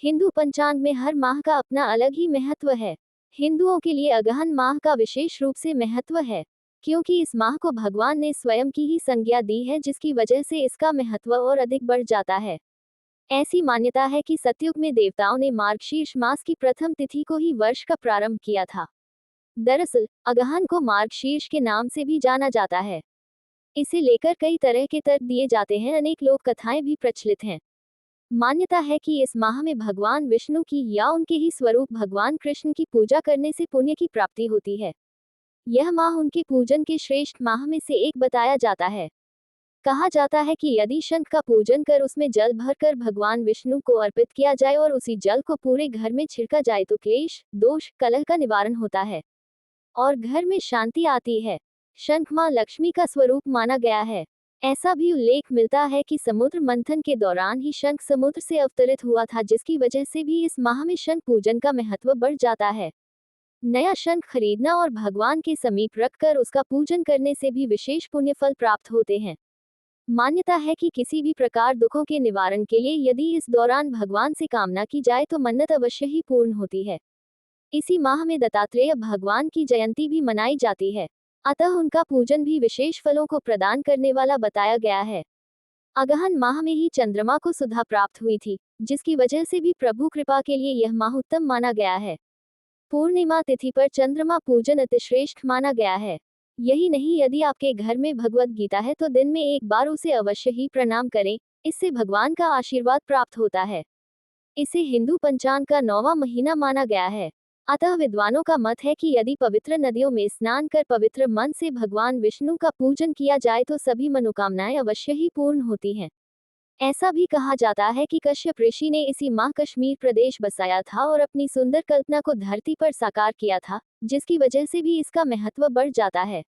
हिंदू पंचांग में हर माह का अपना अलग ही महत्व है। हिंदुओं के लिए अगहन माह का विशेष रूप से महत्व है, क्योंकि इस माह को भगवान ने स्वयं की ही संज्ञा दी है, जिसकी वजह से इसका महत्व और अधिक बढ़ जाता है। ऐसी मान्यता है कि सतयुग में देवताओं ने मार्गशीर्ष मास की प्रथम तिथि को ही वर्ष का प्रारंभ किया था। दरअसल अगहन को मार्गशीर्ष के नाम से भी जाना जाता है। इसे लेकर कई तरह के तर्क दिए जाते हैं, अनेक लोक कथाएं भी प्रचलित हैं। मान्यता है कि इस माह में भगवान विष्णु की या उनके ही स्वरूप भगवान कृष्ण की पूजा करने से पुण्य की प्राप्ति होती है। यह माह उनके पूजन के श्रेष्ठ माह में से एक बताया जाता है। कहा जाता है कि यदि शंख का पूजन कर उसमें जल भरकर भगवान विष्णु को अर्पित किया जाए और उसी जल को पूरे घर में छिड़का जाए तो क्लेश, दोष, कलह का निवारण होता है और घर में शांति आती है। शंख मां लक्ष्मी का स्वरूप माना गया है। ऐसा भी उल्लेख मिलता है कि समुद्र मंथन के दौरान ही शंख समुद्र से अवतरित हुआ था, जिसकी वजह से भी इस माह में शंख पूजन का महत्व बढ़ जाता है। नया शंख खरीदना और भगवान के समीप रखकर उसका पूजन करने से भी विशेष पुण्य फल प्राप्त होते हैं। मान्यता है कि किसी भी प्रकार दुखों के निवारण के लिए यदि इस दौरान भगवान से कामना की जाए तो मन्नत अवश्य ही पूर्ण होती है। इसी माह में दत्तात्रेय भगवान की जयंती भी मनाई जाती है, अतः उनका पूजन भी विशेष फलों को प्रदान करने वाला बताया गया है। अगहन माह में ही चंद्रमा को सुधा प्राप्त हुई थी, जिसकी वजह से भी प्रभु कृपा के लिए यह माह उत्तम माना गया है। पूर्णिमा तिथि पर चंद्रमा पूजन अतिश्रेष्ठ माना गया है। यही नहीं, यदि आपके घर में भगवत गीता है तो दिन में एक बार उसे अवश्य ही प्रणाम करें, इससे भगवान का आशीर्वाद प्राप्त होता है। इसे हिंदू पंचांग का 9वां महीना माना गया है। अतः विद्वानों का मत है कि यदि पवित्र नदियों में स्नान कर पवित्र मन से भगवान विष्णु का पूजन किया जाए तो सभी मनोकामनाएं अवश्य ही पूर्ण होती हैं। ऐसा भी कहा जाता है कि कश्यप ऋषि ने इसी माह कश्मीर प्रदेश बसाया था और अपनी सुंदर कल्पना को धरती पर साकार किया था, जिसकी वजह से भी इसका महत्व बढ़ जाता है।